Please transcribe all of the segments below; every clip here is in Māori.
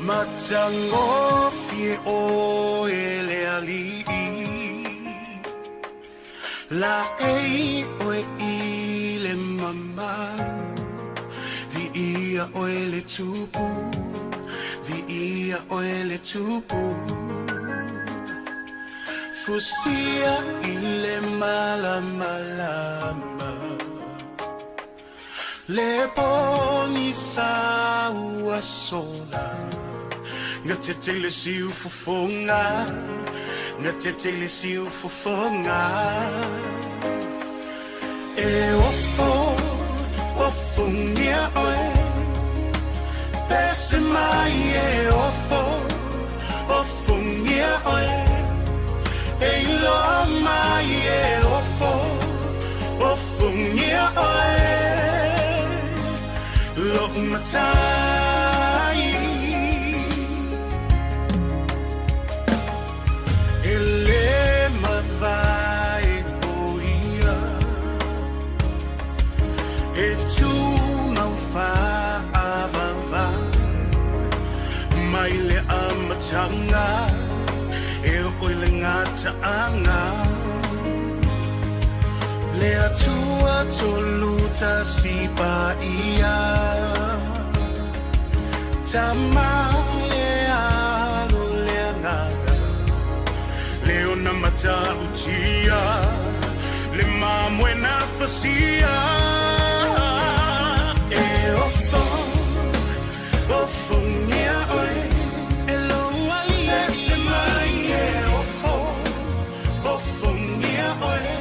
Matango fie o ele ali La ei o ile mama Vi ia o ele tupu Vi ia o ele tupu Fusia ile malama Le poni sa ua sola Nga te tele si ufofonga Nga te tele si ufofonga E ofo ngia oe Pese mai e ofo ngia oe E iloa mai e ofo ngia oe Lo matai Ele mavai oia E tu mau fa avava Mai le amatanga E oile ngata anga Le atua toluta si pa ia Tama le alo le ngata Leona mata utia Le mamwe na fasia E ofo ngia oe E loa lese mai e ofo ngia oe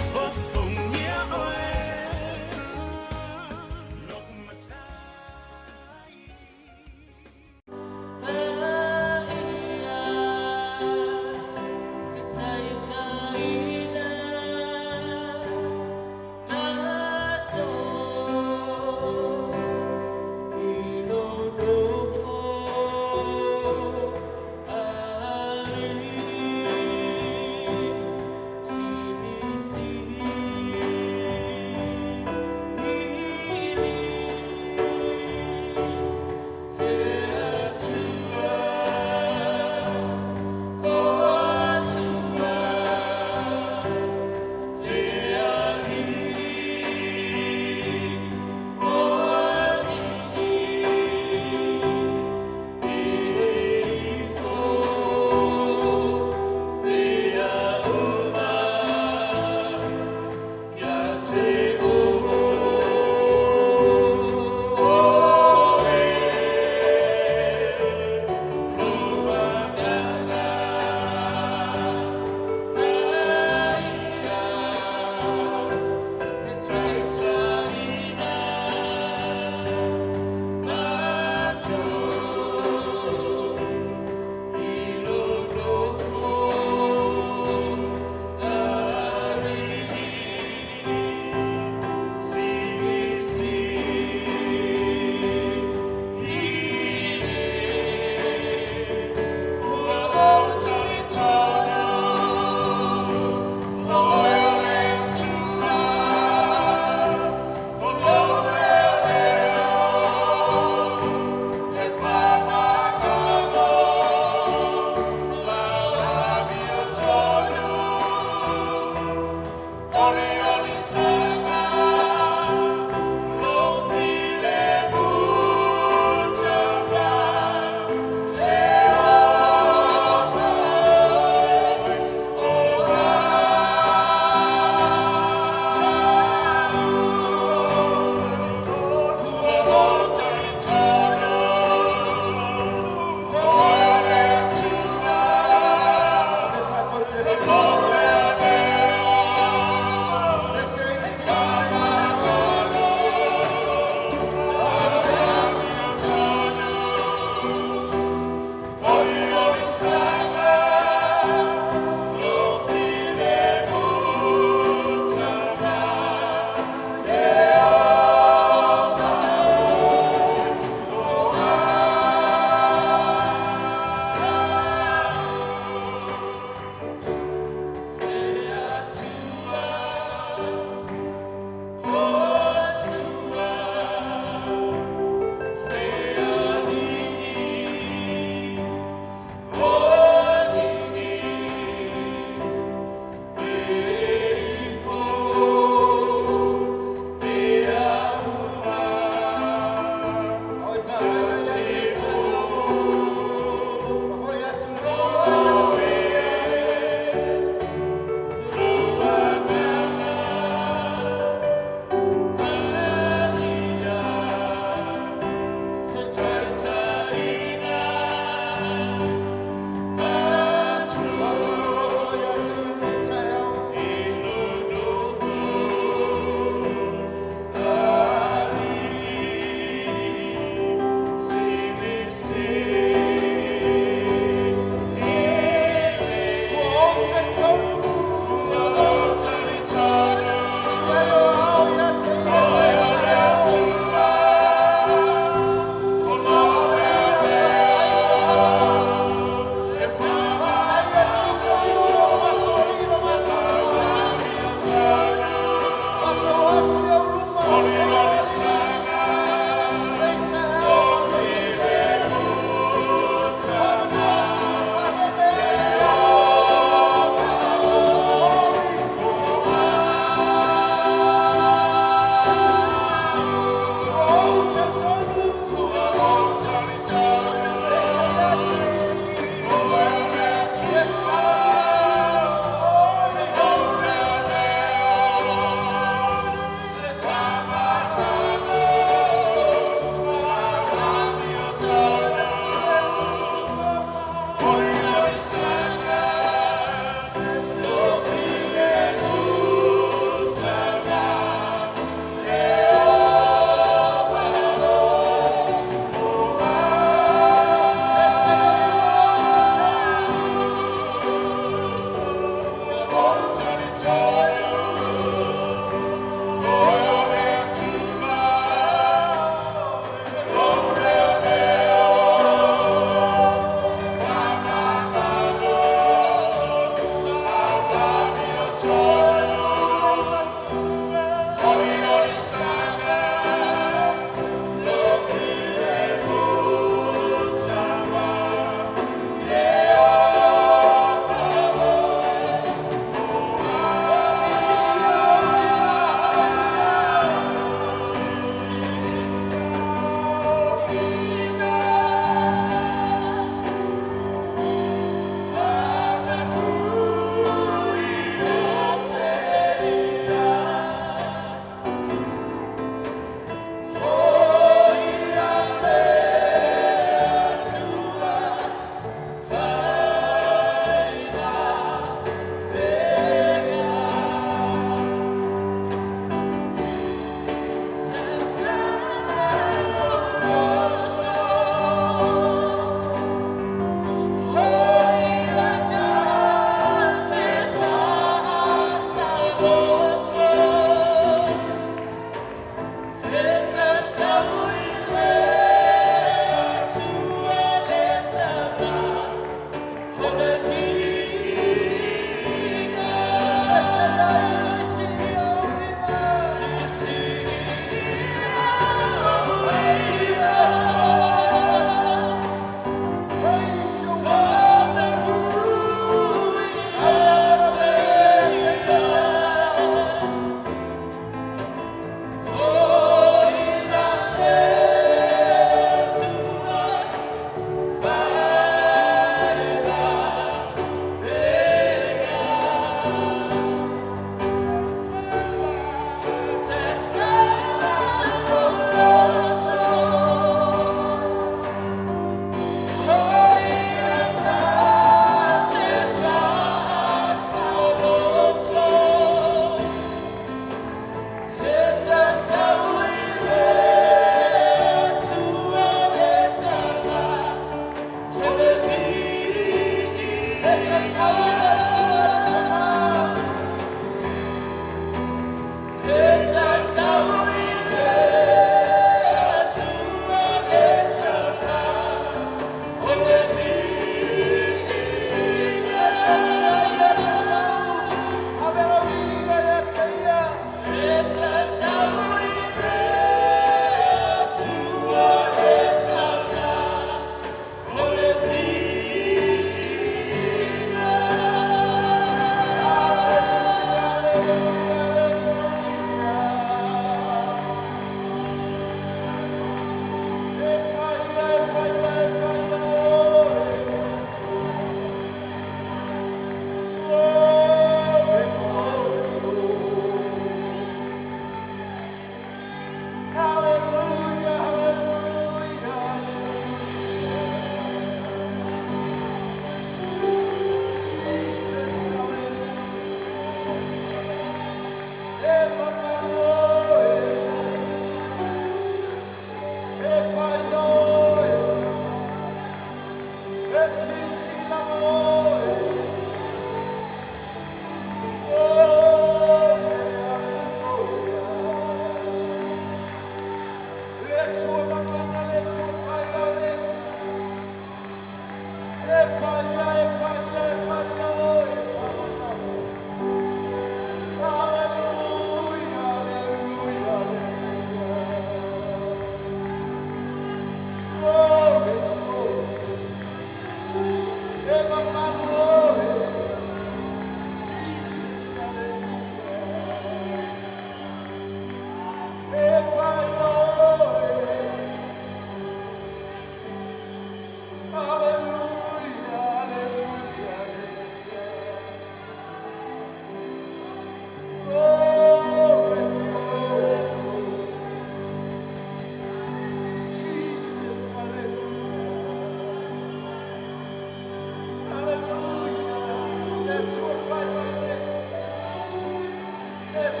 Bless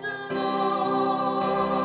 the Lord.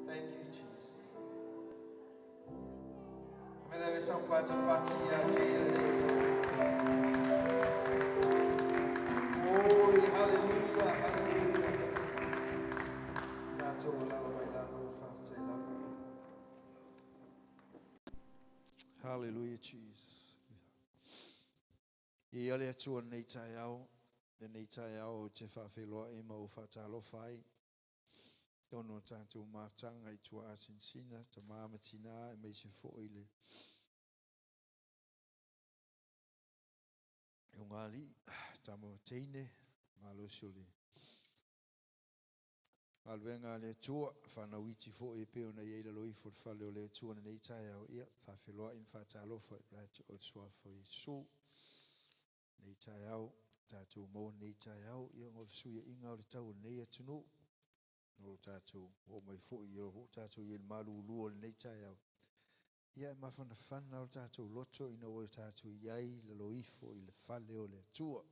Thank you, Jesus. Me leve sa pati ya Glory, hallelujah, hallelujah. Tato wala bailando fafte la. Hallelujah, Jesus. I ale atu nei taiao, nei taiao te whawheloa e mau whatalo whai. Tono tātou mātanga I tua asinsina, ta māmatina e mei se fōile. E ngāli, ta mo teine, malo soli. Alwenga le tua, whanau iti fō e peo na ieila loi fō whale o le tua na nei tai au ia, whawheloa in whatalofa o sua fō I sō. Nei tai au, tātou mō nei tai au, ia ngō suia inga o le tau nei atunu. O tātou, o mai fōi o tātou I malu lua nei tai au. Ia e mawhana whana o tātou loto ina o tātou iai le loifo I le whale o le tua.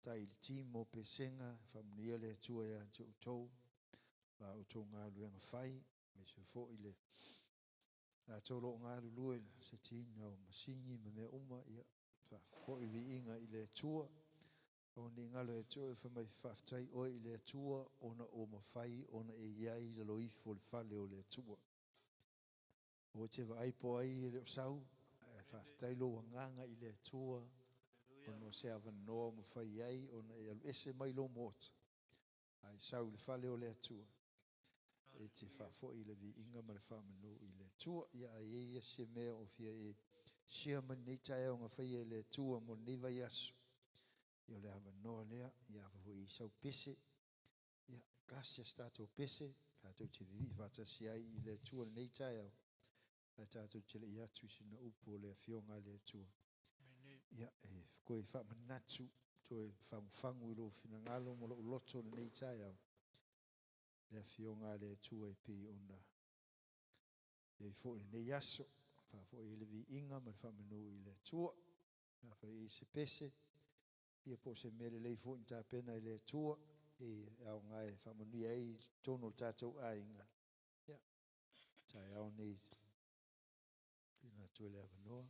Tai le timo pesenga, whamunia le tua ia te utou. La utou ngā luenga whai, me se fōi le. La tolo ngā lua se tina o masingi me mea uma ia. Fōi vi inga I le tua. O ni ngalo e tō e whamai whaftai o I le atua, ona o mawhai, ona e iai le loifo le whale o le atua. O te wa aipo ai le o sau, whaftai lo wanganga I le atua, ona se awa noa mawhai iai, ona e alu ese mai lo mota. Ai sau le whale o le atua. E te whafo I le vi inga ma le whamanu I le atua, ia ai e se mea o fia e sia man nei tae o ngā whai e le atua mo newa yasu. Ia le hawa noa lea, ia hawa I sau pese, ia kasi a stato pese, tātou te vivi whatasi ai I le tua nei tai au. Tātou te le iatu sina upo le whionga le tua. Ia e koe whamanatu, toe whangu I lo whina ngalo mo lo loto nei tai au. Le whionga le tua I pi ona. Ia I fo I nei aso, whafo I le vi inga ma le whamanu I le tua. Whafo I se pese. Ia po se mele lei fo inta pena I le tua e au ngai whamanu ai tono tātou a inga. Ia, tai au nei ina tue le avanoa.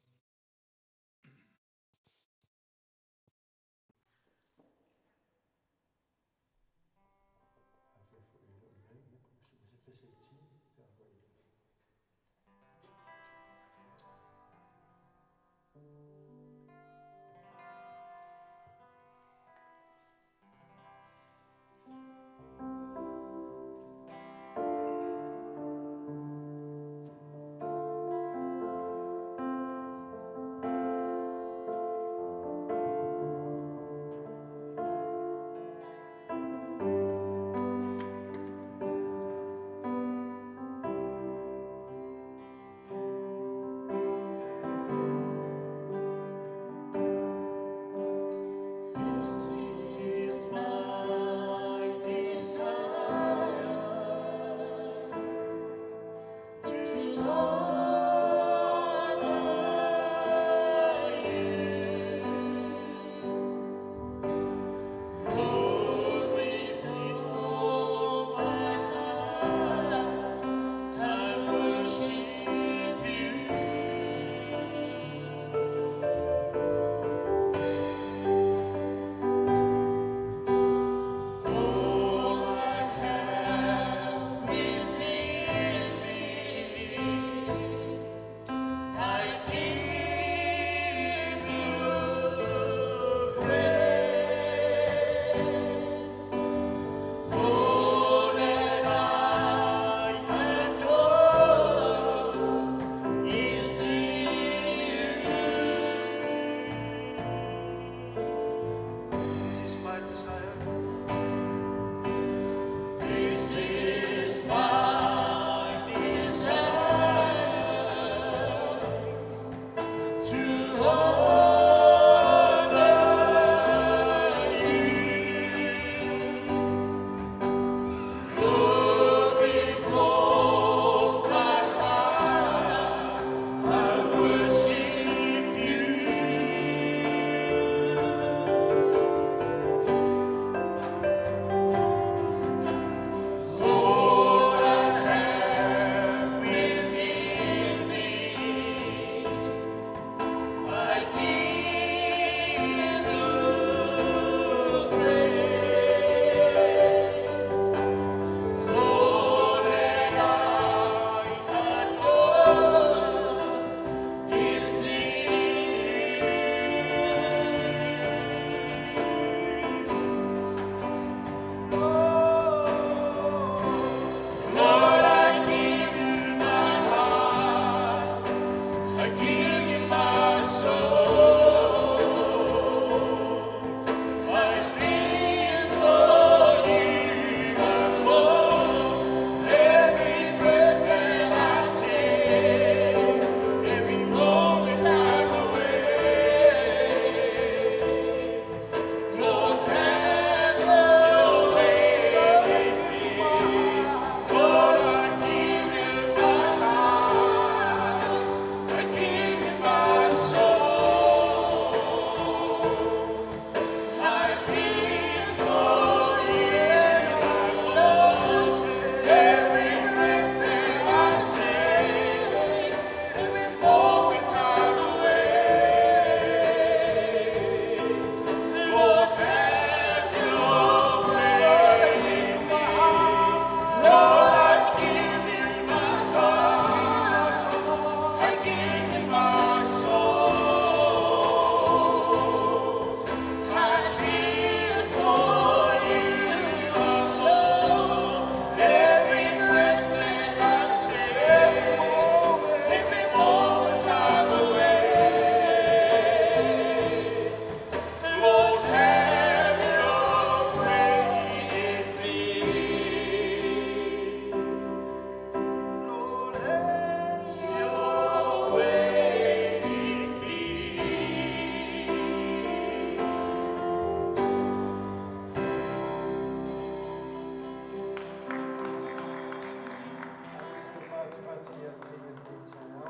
fatia te nei tau.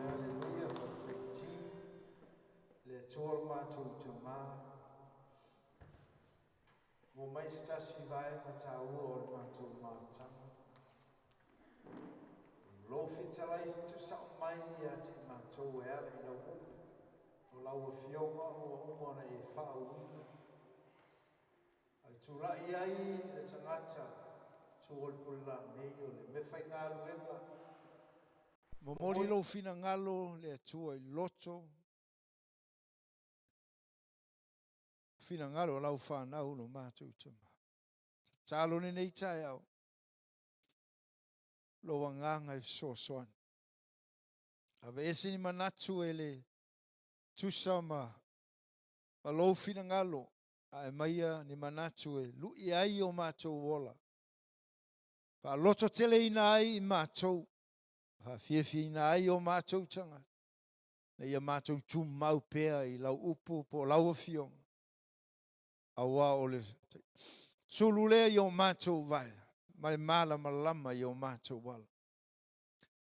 Hallelujah for 13. Le tol mātou te mā. Mo mai stasi vai matau o le mātou mātanga. Lo fitalai tu sa mai ia te mātou e ala i lau upu. O lau a fionga o umona e whaauina. Ai tūrai ai le tangata. Tōl pula nei o le me whai ngā luenga. Mo mori lo fina ngalo le atua i loto. Fina ngalo lau whanau no mātou tama. Tālo ne nei tai au. Lo wanganga i soan. Ave ese ni manatu e le tusama. A lo fina ngalo. A e maia ni manatu e lui ai o mātou wola. Pa loto tele ina ai i mātou. Pa fiefie ina ai o mātou tanga. Na ia mātou tu mau pea i lau upu po lau a fionga. Awa o le sululea i o mātou vai. Mare mala malama i o mātou wala.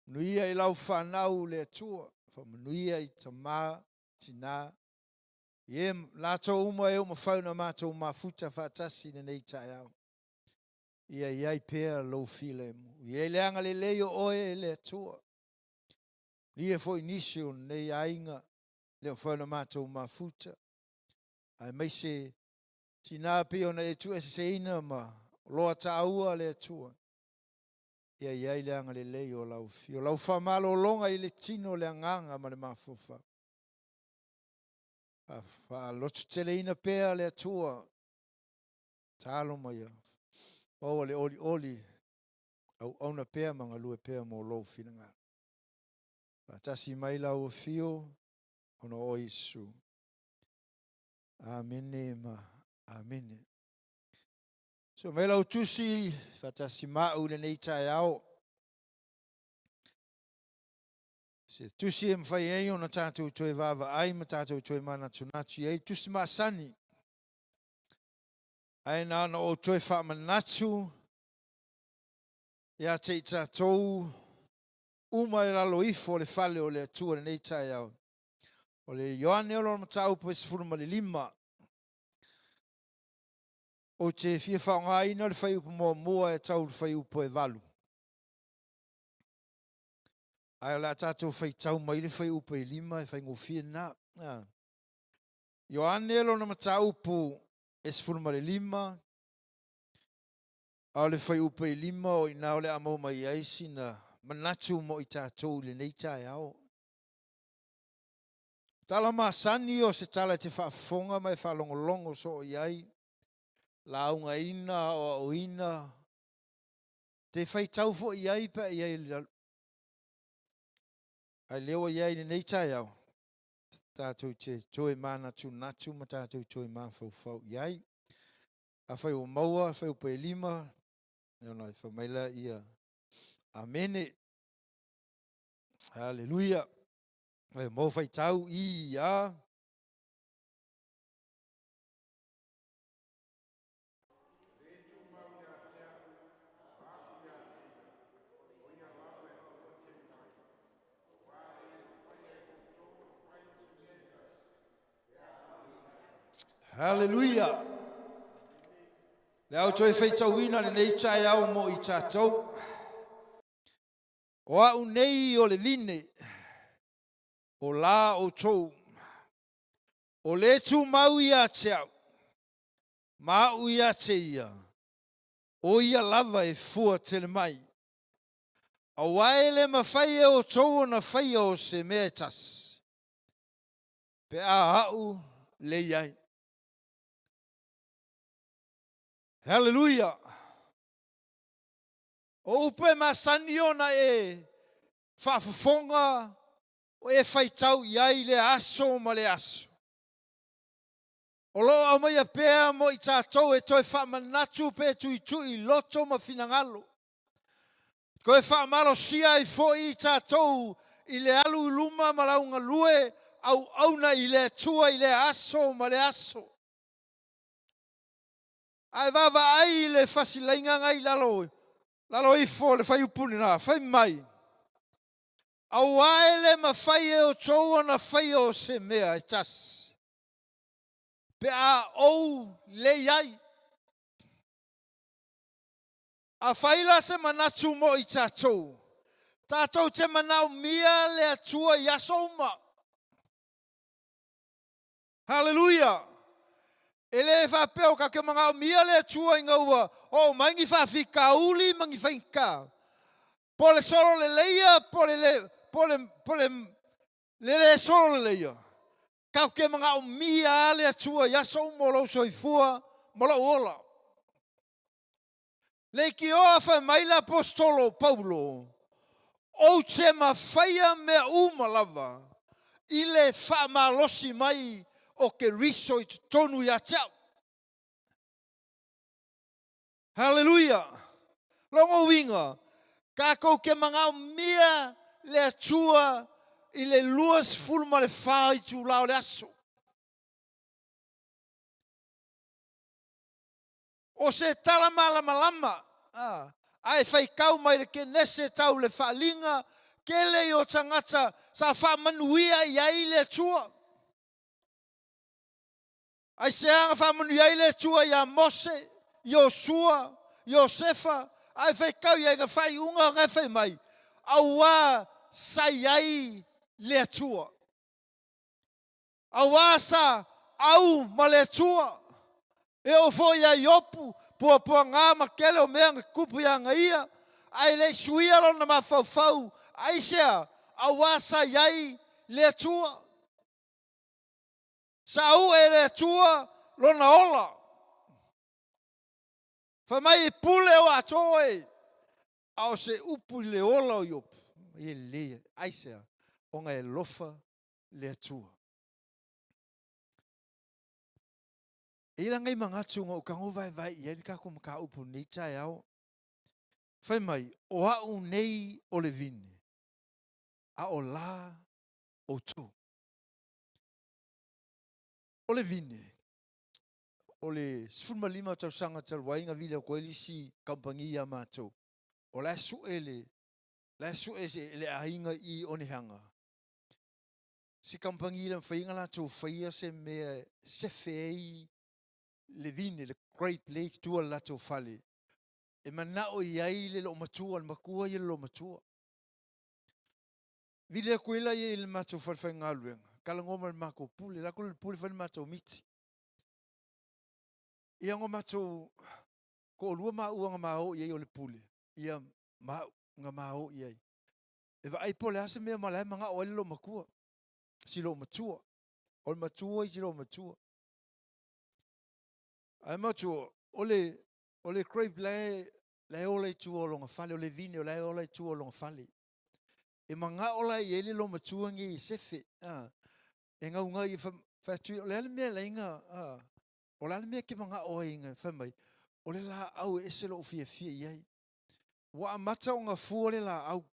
Nuia i lau whanau le atua. Whamanuia i tamā, tina. Ie lātou uma e o mawhauna mātou mafuta whatasi na nei tai au. Ia iai pēr lo file mu. Ia leanga le leo oe le atua. Ia fo inisio nei ainga leo whauna mātou mafuta. Ai mai se tina peo na e tu e se ina ma loa taua le atua. Ia iai leanga le leo lau fio. Lau whamalo longa i le tino le anganga ma le mafufa. Fa lotu tele ina pēr le atua. Talo mai ia. O le oli au ona pea manga lue pea mo lo fina ngā. Tasi mai lau fio ona o Isu. Amene ma amene. So me lau tusi fatasi mau le nei tai au. Se tusi e mwhai ei ona tātou toe vava ai ma tātou toe mana tunatu ei tusi maasani. Aina ana o toi whamanatu. Ia te i tātou. Uma e lalo ifo le whale o le atua le nei tai au. O le Ioane o lona matau po e sifuruma le 5. O te fia whaonga ina le whai upo mua e tau le whai upo e 8. Ai la tātou whai tau mai le whai upo e 5 e whai ngofia na. Ioane o lona matau po e sifuruma le 5. Au le whai upe i 5 o ina o le amo mai aisi na manatu mo i tātou le nei tai au. Tala maasani o se tala te whaafonga mai whalongolongo so i ai. Launga ina o ina. Te whai tau fo i ai pa i ai. Ai leo i ai le nei tai au. Tātou te toi mana tu natu ma tātou toi mana fau i ai. A whai o maua, whai upe i 5. Nona i whamaila ia. Amene. Hallelujah. E mau whai tau i a. Hallelujah. Le au toi whai tau ina le nei tai au mo i tātou. O au nei o le vine. O la o tou. O le tu mau ia te au. Mau ia te ia. O ia lava e fua tele mai. A waele ma whai e o tou na whai o se metas. Pe a au le iai. Hallelujah. O upe masani ona e whaafafonga o e whaitau iai le aso ma le aso. O lo au mai a pēa mo i tātou e toi whaamanatu pē tui loto ma finangalo. Ko e whaamaro sia i fo i tātou i le alu i luma ma launga lue au auna i le tua i le aso ma le aso. Ai vava ai le fasilainga ngai lalo. Lalo i fo le whai upuni nā, whai mai. Awaele mawhai o tōua na whai o se mea e tas. Pe a ou le iai. A whaila se manatu mo I tātou. Tātou te manau mia le atua I asouma. Hallelujah. Ele whapeo ka ke mga mia le atua I ngaua. O mangi whawhika uli, mangi whainka. Pole solo le leia, le solo le leia. Ka ke mga mia le atua I asouma lo soifua, mo lo ola. Le ki oa wha maila apostolo Paulo, o te mawhaia mea umalawa, I le wha malosi mai o ke riso I tonu I atau. Hallelujah. Longo winga, ka kou ke mga mea le atua I le luas fulma le wha I tu lao le aso. O se tala malama, ai whaikau mai le ke nese tau le whaalinga, ke le o tangata sa whamanuia I ai le tua. Ai seanga whamanuia I le tua I a Mose, Yosua, Josefa, ai whaikau I ga whai unga ngai whai mai, aua sai ai le tua. Aua sa au ma le tua. E o fo ia iopu, pua ngā makele o mea ngā kupu ia ngā ia, ai le suia lo na mawhau, ai sea, awasa iai le tua. Sa au e le tua lo na ola. Whamai pule o atoe, au se upu le ola o iopu. I le, ai sea, o ngā e lofa le tua. Ira ngai mangatu ngā ukango vai ieri kako maka upu nei tai au. Whai mai, o au nei o le vini. A o la o tō. O le vini. O le 15 tau sanga tau wainga vile o koelisi kampangi a mātou. O la su se le ainga I onehanga. Si kampangi la whainga la tau whaia se mea se fei le vini, le Great Lake tua la tau whale. E manao iai le lo matua, le makua I le lo matua. Vile kuela I le matou whalwhai ngā luenga. Kalangoma le mako pule, lako le pule whale matou miti. Ia ngā matou, ko olua maua ngā mao iai o le pule. Ia ngā mao iai. E wa ai pole ase mea malai mga o le lo makua. Si lo matua. O le matua I si lo matua. Ai matua, o le crepe le ola I tua o longa whale, o le vini o le ola I tua o longa whale. E mga ola I ele lo matua ngi I sefe. E ngau ngai whatui, o le ale mea la inga, o le ale mea ke mga oa inga, whamai, o le la au e se lo ufia iai. Wa amata o ngā fua le la au.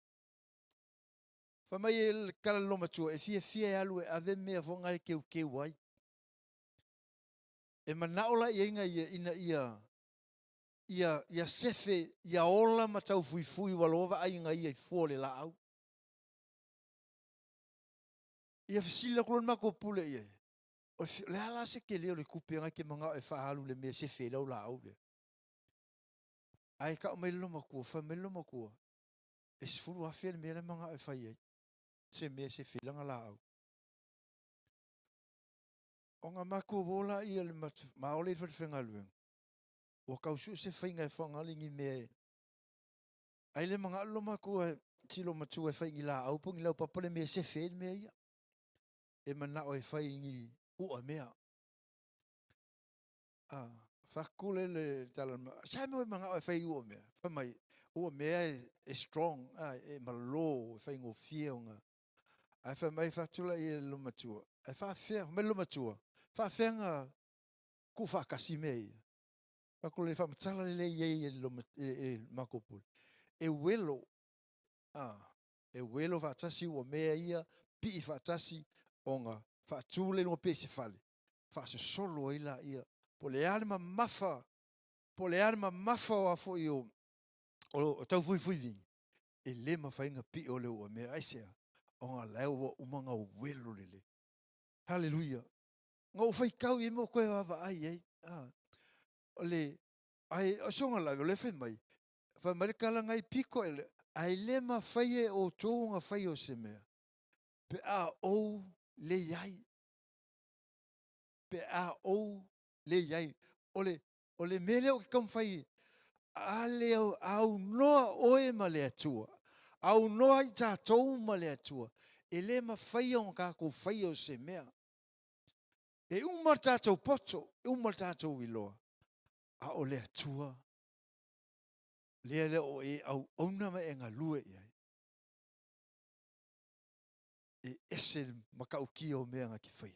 Whamai e le kala lo matua, e fia e alu e ave mea vonga e keu ai. E manaola I inga ia sefe, ia ola matau fui walova ai inga ia I fua le la au. Ia fisila kulon mako pule iai. O le ala se ke leo le kupenga ke mga e whahalu le mea se whelau la au le. Ai ka o meilo makua, wha meilo makua. E sifuru awhia le mea le mga e whai ai. Se mea se whelanga la au. O ngā makua wola ia le maole I whenga luenga. O kausu se whainga e whangalingi mea e. Ai le mga alo makua tilo matua e whaingi la au pungi lau papale mea se when mea ia. E mana o e whaingi ua mea. Whakule le talama. Sai mo e mga o e whaingi ua mea. Whamai, ua mea e strong. E malo, e whaingo fia o ngā. Ai whamai whatula I lo matua. Ai whawhia, me lo matua. Whawhia ngā ku whakasi mea ia. Whakule le whamatala le iei e makopul. E welo. E welo whatasi ua mea ia. Pi whatasi o ngā whaatule no pe se whale. Whaase solo ila ia. Po le alma mafa o afo I o tau fui vingi. E le mawhainga pi o le ua mea aisea. o ngā leo o umanga o welo lele. Hallelujah. Ngau whai kau i mo koe wawa ai. Ole, ai o songa lai, ole whai mai. Whai mai kala ngai piko ele. Ai le ma whai e o tōnga whai o se mea. Pe a ou le iai. Pe a ou le iai. Ole mele o ki kam whai. A leo au noa oe ma le atua. Au noa i tātou ma le atua. E le ma whai o ngā ko whai o se mea. E umar tātou poto. E umar tātou iloa. A o le atua. Lea o e au aunama e ngā lue iai. E ese makauki o mea ngā ki whai.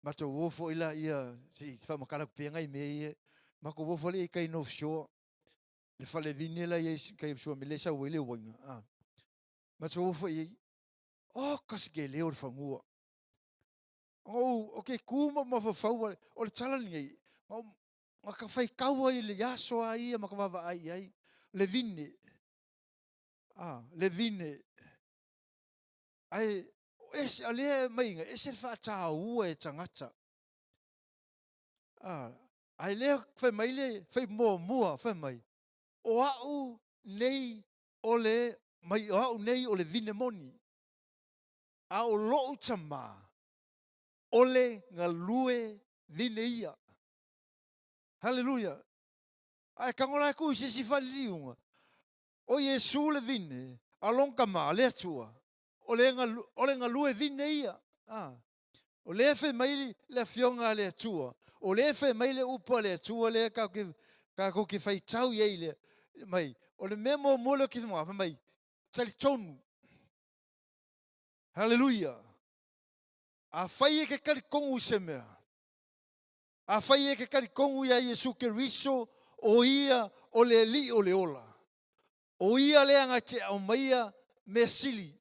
Mato wofo ila ia, si whamakara kupenga i mea ia, mako wofo le i kai no shoa. Le whale vini la i kai shoa me le sa wele wanga. Mato wofo i, kasi ke leo le whangua. Okay, kuma mawhawhau, o le talani ai. Maka whai kaua i le yasoa ia, maka wawa ai. Le vini. Le vini. Ai, ese alea mainga, ese whaata ua e tangata. Ai lea whai mai le, whai mua, whai mai. O au nei ole, mai o au nei ole vine moni. A o loo tama. Ole ngā lue vine ia. Hallelujah. Ai kangola ku se si whaliriunga. O Yesu le vine, alonga ma le atua. Ole ngā lue vine ia. O le whai mai le fionga le atua. O le whai mai le upa le atua le ka ki whai tau iei le. Mai, o le memo mole ki mua, mai, tali tonu. Hallelujah. A whai e ke karikongu se mea. A whai e ke karikongu ia Yesu ke riso o ia o le li o le ola. O ia le anga te au maia me sili.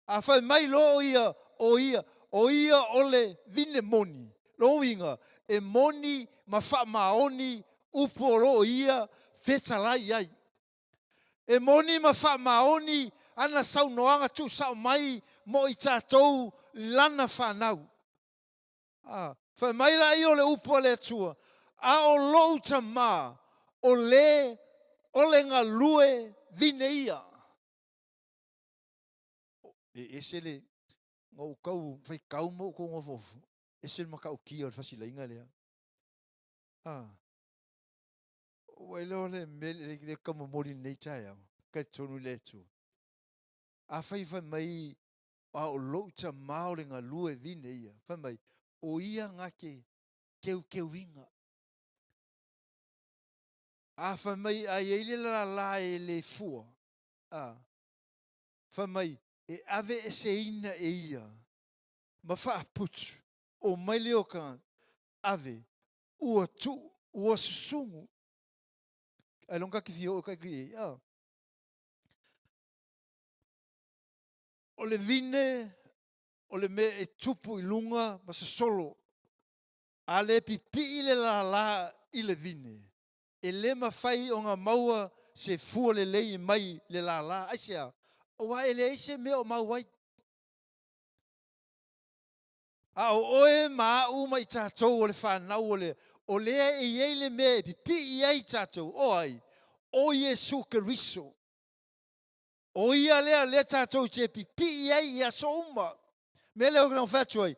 A whai mai lo ia o ia o le vine moni. Lo inga, e moni ma wha maoni upo lo ia whetalai ai. E moni ma wha maoni ana saunoanga tu sao mai mo i tātou lana whanau. Whai mai la i o le upo le atua. A o louta ma o le ngā lue vine ia. Ese le ngau kau whai kau mo ko ngofofu. Ese le makau kia o whasila inga lea. Wai leo le kamamori nei tai au. Kai tonu le tu. A whai mai a o louta mao le ngā lue vine ia. Whai mai o ia ngake keu inga. A whai mai a eile la e le fua. Whai mai e ave e se ina e ia. Ma wha putu. O mai leo ka ave. Ua tu. Ua susungu. Ai longa ki fio o kai ki. O le vine. O le me e tupu i lunga. Ma se solo. A le pipi i le la i le vine. E le ma whai o ngā maua se fua le lei mai le la. Aisea. O wa ele eise me o mau wai. A o oe maa u mai tātou o le whanau o lea e iei le me e pipi iei tātou. O ai. O Yesu Keriso. O ia lea tātou te pipi iei ia so uma. Me leo kena whatu ai.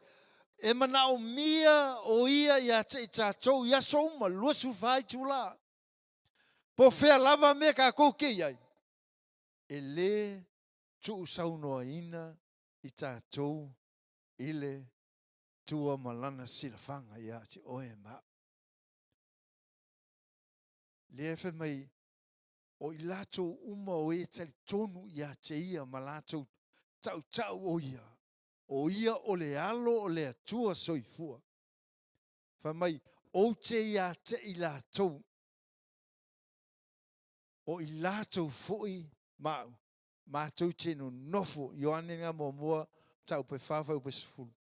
E mana o mia o ia ia te tātou ia so uma. Luasu whai tu la. Po whea lava me ka kouke iei. E le tu saunoa ina i tātou ile tua malana silafanga ia te oe ma. Le whai mai o i lato uma o e tali tonu ia te ia ma lato tau o ia. O ia o le alo o le atua soifua. Whai mai o te ia te i lato. O i lato foi mau. Mātou te no nofo. Ioane ngā mua tau pe whawhau pe sifuru.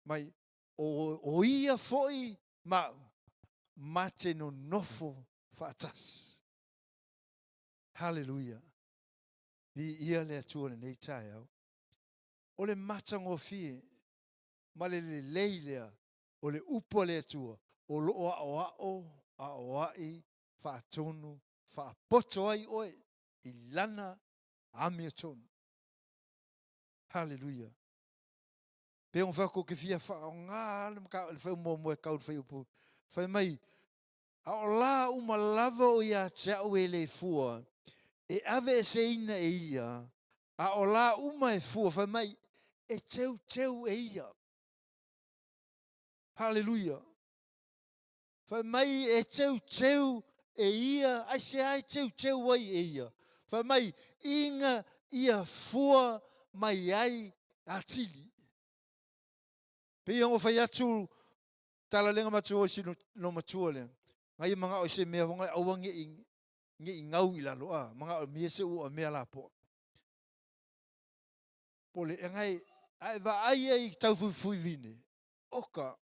Mai, o ia foi mau. Mate no nofo whaatas. Hallelujah. ia le atua le nei tae au. O le matango fie, ma le leilea, o le upo le atua, o loo a o ai, whaatonu, whaapoto ai oe, I lana ami atonu. Hallelujah. Pe on whako ke fia wha o ngā, le maka le whau mua mua kau le whai upo. Whai mai, a o la uma lava o ia teau e le fua, e ave e se ina e ia, a o la uma e fua, whai mai, e teu e ia. Hallelujah. Whai mai e teu e ia, ai se ai teu ai e ia. Whai mai, inga ia fua mai ai atili. Pe ongo whai atu, tala lenga matua o sino no matua lenga. Ngai mga o se mea wonga awa nge I ngau I lalo a. Mga o mea se ua mea lapo. Pole e ngai, ai va ai ai tau fui vine. Oka.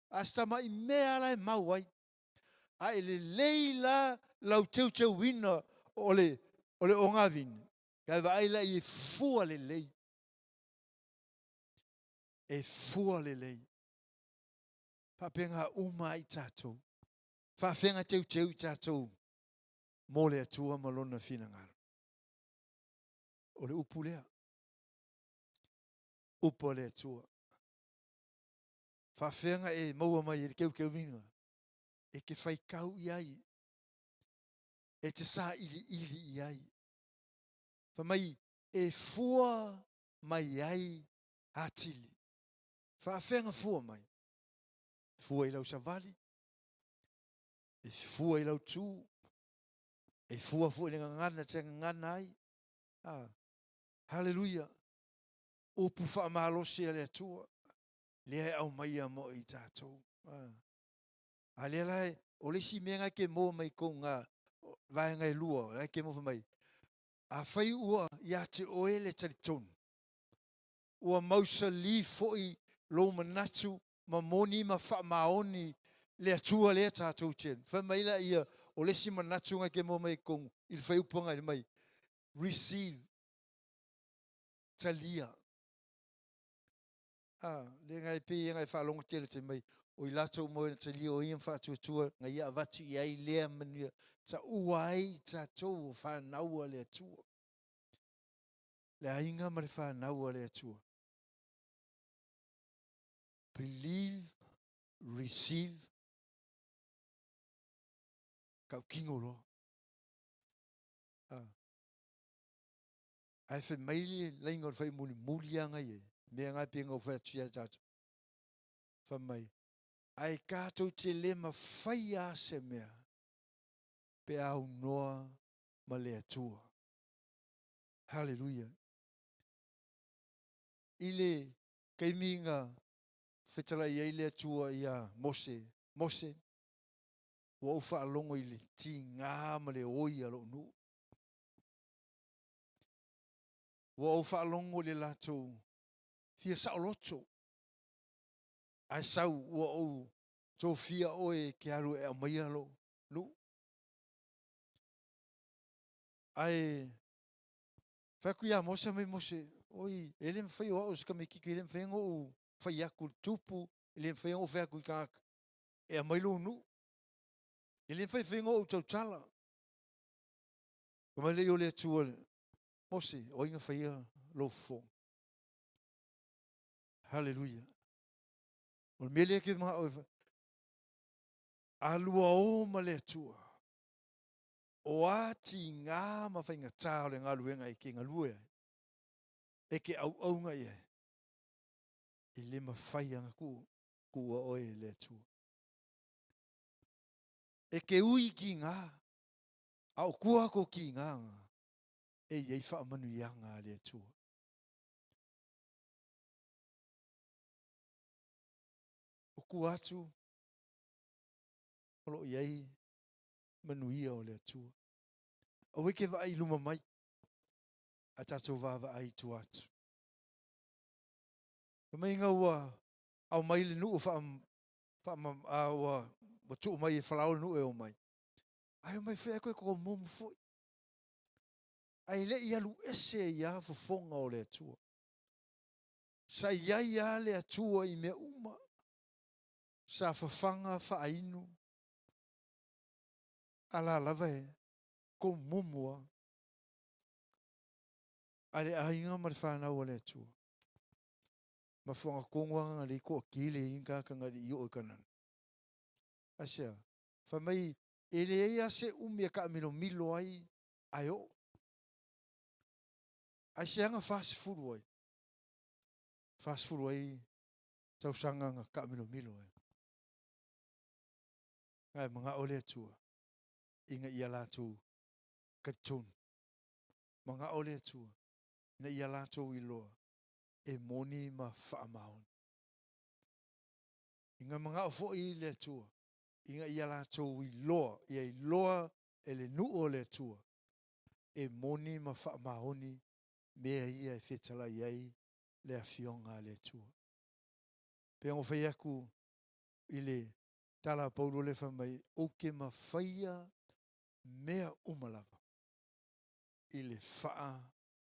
Asta mai mea lai mau ai. Ai le leila lau teu wina ole o ngā vine. Kai va ai lai e fua le lei. E fua le lei. Papenga uma I tātou. Whawhenga teu I tātou. Mole atua malona whina ngaro. O le upu lea. Upo le atua. Whawhenga e maua mai e keu vinga. E ke whaikau I ai. E te sā ili I ai. Whamai e fua mai ai atili. Whawhenga fua mai. Fua I lau savali. E fua I lau tū. E fua I ngana te ngana ai. Hallelujah. Upu whaamalosi ale atua. Lea au mai a mo I tātou. A lea lai, o lesi mea ngai ke mō mai ko ngā vai ngai lua, ngai ke mō mai. A whai ua ia te oele taritonu. Ua mausa li foi lo manatu, ma moni ma whaamaoni le atua lea tātou tien. Whai mai la ia, o lesi manatu ngai ke mō mai ko il whai upanga I mai. Receive. Talia. Le ngai pe ngai whalonga tele te mai. O I lato mo na talia o iam whātua ngai ia avatu I ai lea manuia. Ta uai tātou o whanaua le atua. Le ainga ma le whanaua le atua. Believe, receive, kau kingo lo. Ai whi maili leingo whai muli anga ye. Mea ngai pe ngau whātua tātou. Wha mai. Ai kātou te lema whai a se mea. Pe au noa ma le atua. Hallelujah. Ile keiminga whetala I le atua I a Mose. Mose. Ua uwha alongo I le ti ngā ma le oi alo nu. Ua uwha alongo le lato fia saoloto. Ai sau ua ou tō fia oe ke aru e amai alo nu. Ai whaku ia Mose mai Mose. Oi, ele me whai o ska me kiki ele me whai ngō whai aku tupu. Ele me whai ngō whai aku I kāka. E amai lo nu. Ele me whai ngō tau tala. Kamai leo le atua le. Mose, o inga whai lo fo. Hallelujah. O mele ke mga oe. Alua o ma le atua. O ati ngā ma whai ngā tāo le ngā luenga I ke ngā lue. E ke au ngai e. I le ma whai anga kua oe le atua. E ke ui ki ngā. Au kua ko ki ngā. E iei wha manu ianga le atua. O kua atu. Olo iei manu ia o le atua. O weke wa ai luma mai. A tatou wawa ai tu atu. Mai ngā ua au mai le nuu wa tuu mai e whalau nu e o mai. Ai o mai whea koe koko momu fwoi. ai le ialu ese ia fofonga o le atua. Sa ia le atua I me uma. Sa fafanga whaainu. Ala lava e. Ko mumua. Ale ainga ma le whanau o le atua. Ma whanga kongwanga le ko kile inga kanga li o kanan. Asia. Whamai ele ea se umia ka milo milo ai. Ayo. Asia nga fast food wai. Fast food wai. Tau sanga nga ka milo milo ai. Ngai mga ole atua. Inga ia lātou katun. Mga ole atua. Na ia lātou I loa. E moni ma whaamaon. Inga mga ofo I le atua. Inga ia lātou I loa. Ia I loa e le nuo le atua. E moni ma whaamaoni. Mea ia e whetala iai le awhionga le atua. Pe ango whai aku I le tala paulo le whamai. O ke ma whaia mea umalava. I le whaa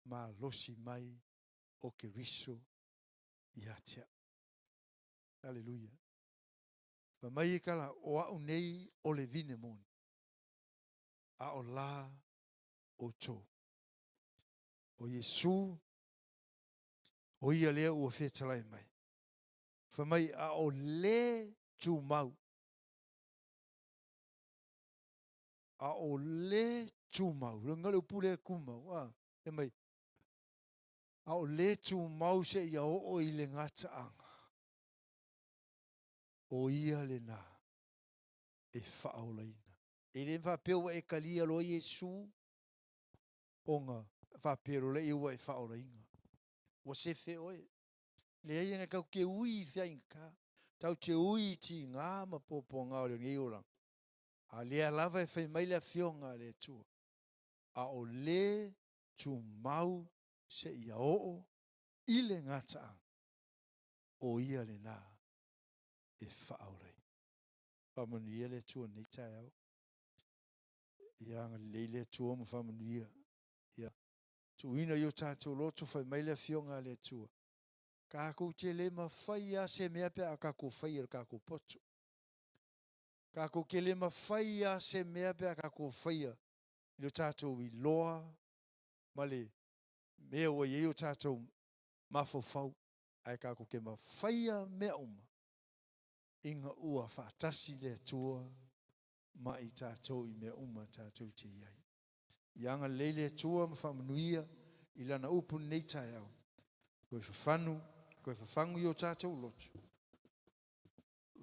ma losi mai o ke riso I atia. Hallelujah. Whamai kala o au nei o le vine moni. A o la o tō. O Yesu o ia lea ua whetalai mai. Whamai a o le tū mau. A o le tū mau. Runga leo pule kumau. E mai. A o le tū mau se ia o I le ngata anga. O ia le nā. E whaolaina. E le whapeo e kalia lo Yesu. O ngā whapero le iwa e whaolaina. Wa se fe oe. Le ia kau ke ui fia inka. Tau te ui ti ngā ma popo ngā o le ngi orang. A lea lava e whai mai le fionga le tua. A o le tu mau se ia o I le ngata ang. O ia le nā. E whaorei. Whamanuia le tua nei tai au. Ia anga le tua ma whamanuia. Ia. Tu ina yo tātou loto whai mai le fionga le tua. Kako te le ma whaia se mea pe a kako whaia kako poto. Kako ke le ma whaia se mea pe a kako whaia. Ino tātou I loa. Ma le mea ua iei o tātou mafofau. Ai kako ke ma whaia mea uma. Inga ua whaatasi le tua. Ma I tātou I mea uma tātou te iai. Ianga leile tua ma whamanuia. I lana upu nei tai au. Koe whawhanu. Koe whawhangu I o tātou lotu.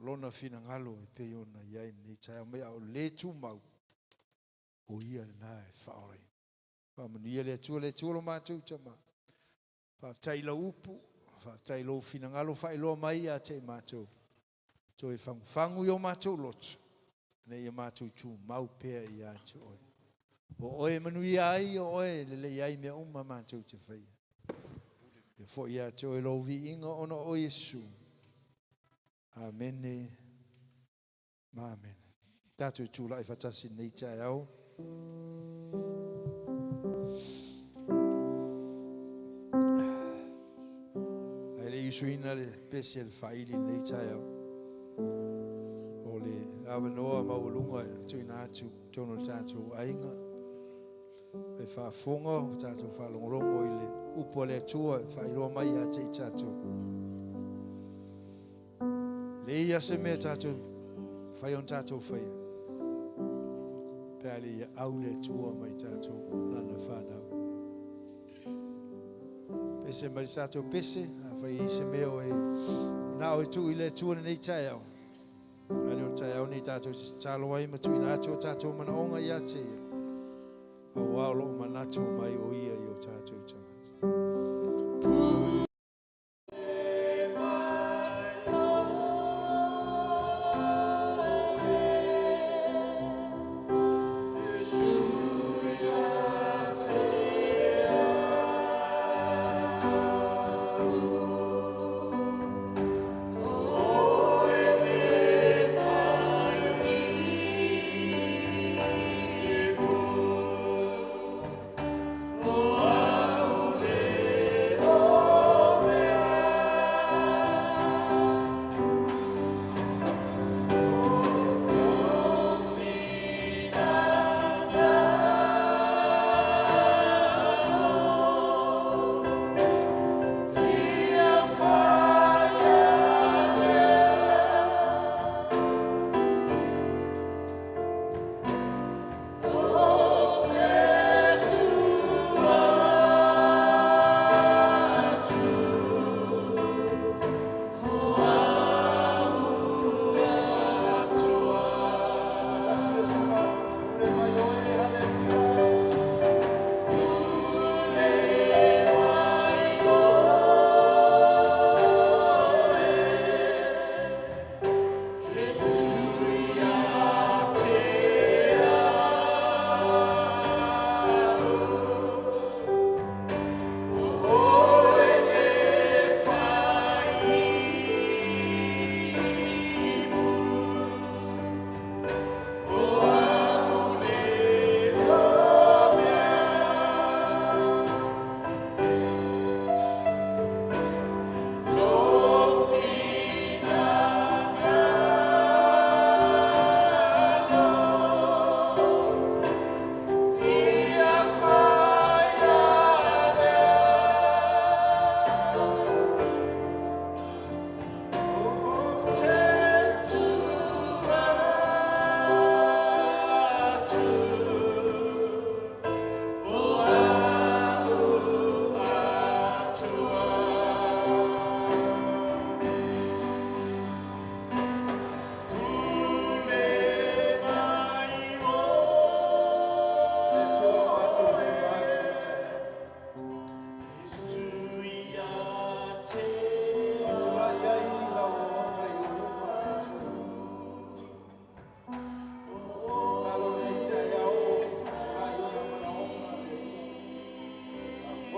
Lona whina ngalo e pe ona iai nei tai au. Mea o le tu mau. O ia le nā e whaorei. Whamanuia le tua lo mātou tama. Whaataila upu. Whaataila whina ngalo whaeloa mai a te mātou. To e whangu I o mātou lotu. Nei a mātou tu mau pēr I atu oe. O oe manuia ai o oe lele iai mea uma mātou te whaia. E fo I atu oe lovi inga ona o Yesu. Amene. Ma amen. Tātou tūla I whatasi nei tai au. Ai le isuina le pese le whaili nei tai au. O le awanoa maulunga tuina atu tono tātou ainga. E whaafonga tātou whalongolongo I le upo le atua whailoa mai a te tātou. Le ia se mea tātou whaion tātou whaia. Pea le ia au le atua mai tātou nana whanau. Pese mai tātou pese, a whai I se mea o e nao e tu I le atua nei tai au. Ale o tai au nei tātou tālo ai matuina atua tātou mana onga I a te ia. Au au lo manatu mai o ia I o tātou tangata.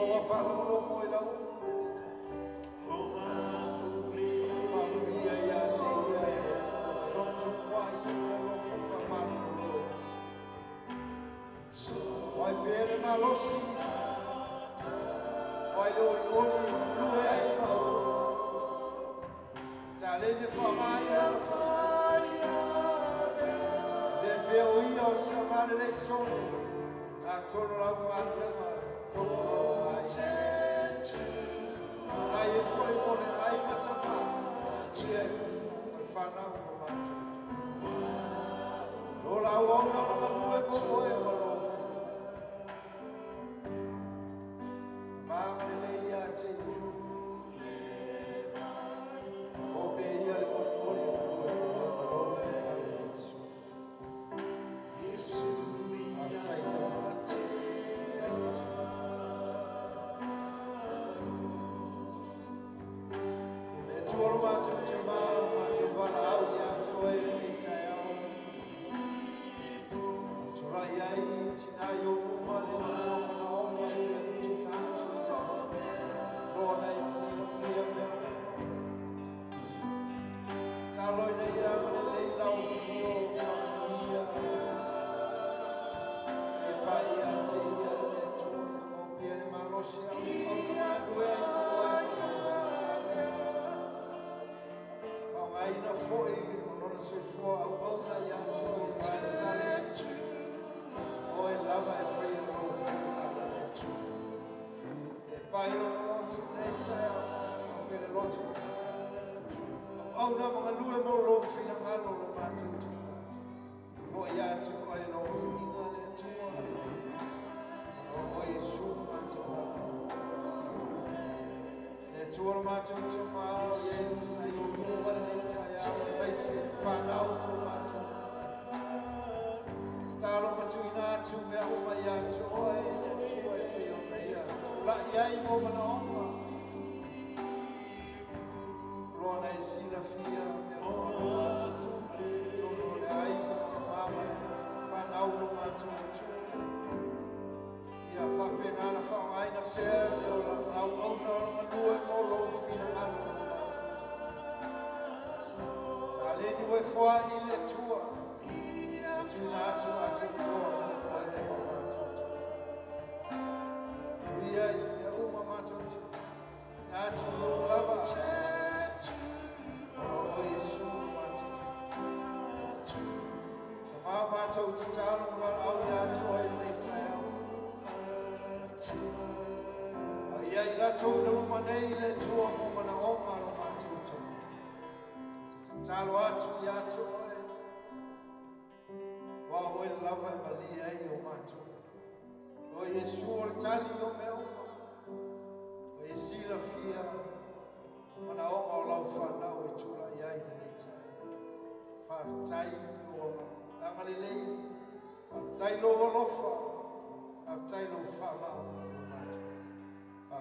wa whalo mo i lau. Familia ia te ia e. Don't you wise and lo fa malo. Wai pere malosi. Wai lori lue ai mau. Talene whamai a de peo ia o samane le tonu. A tono lau anema, tono lau ai. Lai e foi mone ai matama. Tia, whanau o matu. Lo lau au nana manue po oe malofi. Mangane le ia te ia.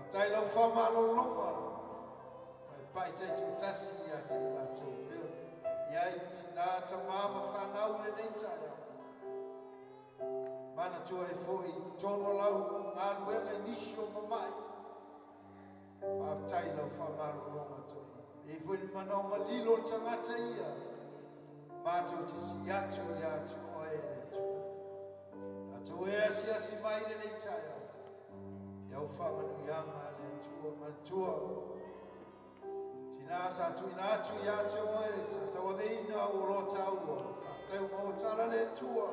Tailo whamalo longa. Pai te tasi ia te lato. Iai tina ta mama whanau le nei taia. Mana tua e foi tono lau anuenga inisio mamai. Tailo whamalo longa tona. E foi manonga lilo tangata ia. Mato te si atu oe le tu. Ato e asi mai le nei taia. Iau whamanu ianga le tua mantua. Tina sa tu ina atu ia te oe, sa tawa veina o rota ua. Whaftau mautala le tua.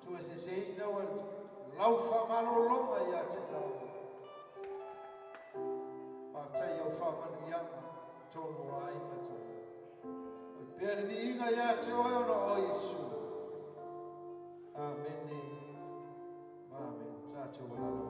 Tua se ina o lau whamalo longa ia te lau. Whaftai iau whamanu ianga, tono ainga tono. Oi pere vi inga ia te oe ona o Yesu. Amen. Amen. Tato wala.